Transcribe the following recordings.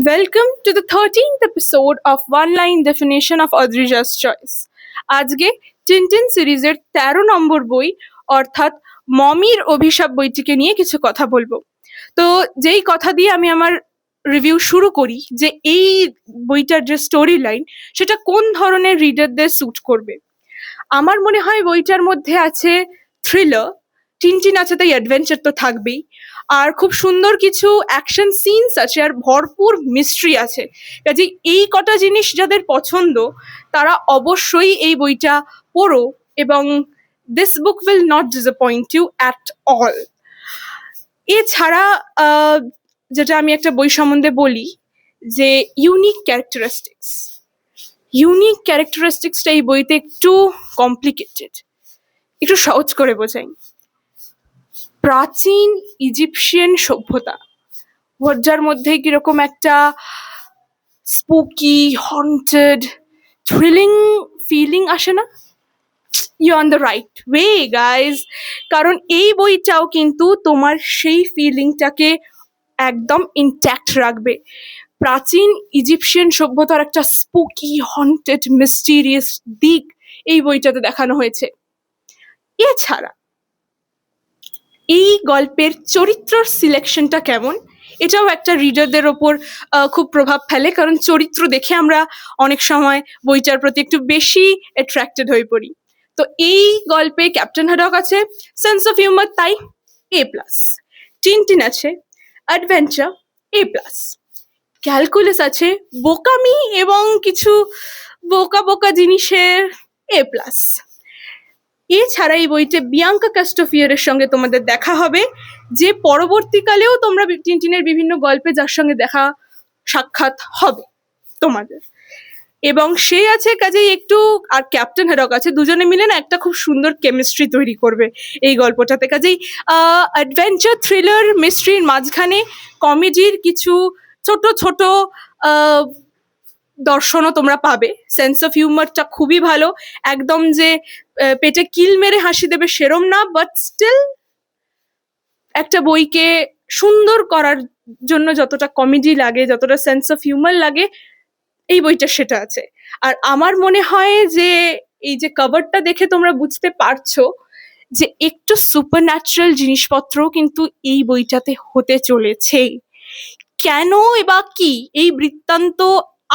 Welcome to the 13th episode of One Line Definition of Adrija's Choice. আজকে Tintin সিরিজের 13 নম্বর বই অর্থাৎ মমির অভিশাপ বইটিকে নিয়ে কিছু কথা বলবো। তো যেই কথা দিয়ে আমি আমার রিভিউ শুরু করি যে এই বইটার যে স্টোরি লাইন সেটা কোন ধরনের রিডারদের স্যুট করবে। আমার মনে হয় বইটার মধ্যে আছে থ্রিলার, টিনটিন আছে তাই অ্যাডভেঞ্চার তো থাকবেই, আর খুব সুন্দর কিছু অ্যাকশন সিনস আছে আর ভরপুর মিস্ট্রি আছে। কাজে এই কটা জিনিস যাদের পছন্দ তারা অবশ্যই এই বইটা পড়ো এবং this book will not disappoint you at all. এছাড়া যেটা আমি একটা বই সম্বন্ধে বলি যে ইউনিক ক্যারেক্টারিস্টিক্সটা এই বইতে একটু কমপ্লিকেটেড, একটু সহজ করে বোঝাই। প্রাচীন ইজিপশিয়ান সভ্যতা, যার মধ্যে কিরকম একটা স্পুকি, হন্টেড, থ্রিলিং ফিলিং আসে না? You on the right way guys, কারণ এই বইটাও কিন্তু তোমার সেই ফিলিংটাকে একদম ইনট্যাক্ট রাখবে। প্রাচীন ইজিপশিয়ান সভ্যতার একটা স্পুকি, হন্টেড, মিস্টিরিয়াস দিক এই বইটাতে দেখানো হয়েছে। এছাড়া এই গল্পের চরিত্র সিলেকশনটা কেমন এটাও একটা রিডারদের ওপর খুব প্রভাব ফেলে, কারণ চরিত্র দেখে আমরা অনেক সময় বইটার প্রতি একটু বেশি অ্যাট্রাক্টেড হয়ে পড়ি। তো এই গল্পে ক্যাপ্টেন হাডক আছে, সেন্স অফ হিউমার তাই A+, টিনটিন আছে অ্যাডভেঞ্চার A+, ক্যালকুলাস আছে বোকামি এবং কিছু বোকা বোকা জিনিসের A+। এছাড়া এই বইতে বিয়াঙ্কা কাস্টোফিয়ারের সঙ্গে তোমাদের দেখা হবে, যে পরবর্তীকালেও তোমরা টিনটিনের বিভিন্ন গল্পে যার সঙ্গে দেখা সাক্ষাৎ হবে তোমাদের, এবং সে আছে কাজেই একটু, আর ক্যাপ্টেন হাডক আছে, দুজনে মিলে না একটা খুব সুন্দর কেমিস্ট্রি তৈরি করবে এই গল্পটাতে। কাজেই অ্যাডভেঞ্চার, থ্রিলার, মিস্ট্রির মাঝখানে কমেডির কিছু ছোট ছোট দর্শনও তোমরা পাবে। সেন্স অফ হিউমারটা খুবই ভালো, একদম যে পেটে কিল মেরে হাসি দেবে সেরম না, বাট স্টিল একটা বইকে সুন্দর করার জন্য যতটা কমেডি লাগে, যতটা সেন্স অফ হিউমার লাগে, এই বইটা সেটা আছে। আর আমার মনে হয় যে এই যে কভারটা দেখে তোমরা বুঝতে পারছো যে একটু সুপারন্যাচারাল জিনিসপত্রও কিন্তু এই বইটাতে হতে চলেছে। কেন বা কি এই বৃত্তান্ত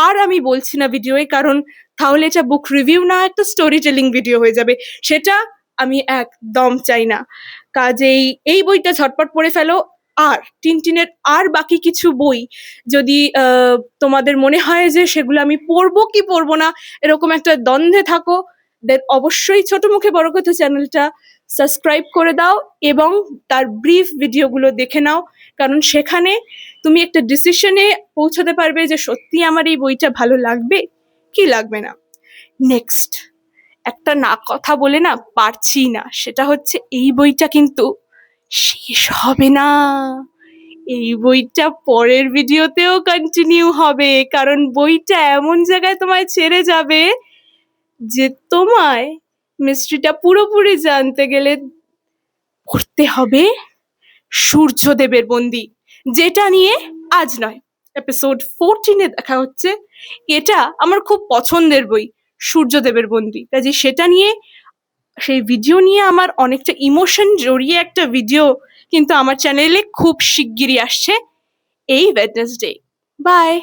আর আমি বলছি না ভিডিওয়ে, কারণ তাহলে এটা বুক রিভিউ না, একটা স্টোরি টেলিং ভিডিও হয়ে যাবে, সেটা আমি একদম চাই না। কাজেই এই বইটা ঝটপট পড়ে ফেলো। আর টিনটিনের আর বাকি কিছু বই যদি তোমাদের মনে হয় যে সেগুলো আমি পড়বো কি পড়বো না এরকম একটা দ্বন্দ্বে থাকো, দেন অবশ্যই ছোট মুখে বড় কথা চ্যানেলটা সাবস্ক্রাইব করে দাও এবং তার ব্রিফ ভিডিওগুলো দেখে নাও, কারণ সেখানে তুমি একটা ডিসিশনে পৌঁছাতে পারবে যে সত্যি আমার এই বইটা ভালো লাগবে কি লাগবে না। নেক্সট একটা না কথা বলে না পারছি না, সেটা হচ্ছে এই বইটা কিন্তু শেষ হবে না। এই বইটা পরের ভিডিওতেও কন্টিনিউ হবে, কারণ বইটা এমন জায়গায় তোমায় ছেড়ে যাবে যে তোমায় মিস্ট্রিটা পুরোপুরি জানতে গেলে পড়তে হবে সূর্যদেবের বন্দি, যেটা নিয়ে আজ নয় এপিসোড 14-এ দেখা হচ্ছে। এটা আমার খুব পছন্দের বই, সূর্যদেবের বন্দি। কাজে সেটা নিয়ে, সেই ভিডিও নিয়ে আমার অনেকটা ইমোশন জড়িয়ে একটা ভিডিও কিন্তু আমার চ্যানেলে খুব শিগগিরই আসছে এই ওয়েডনেসডে। বাই।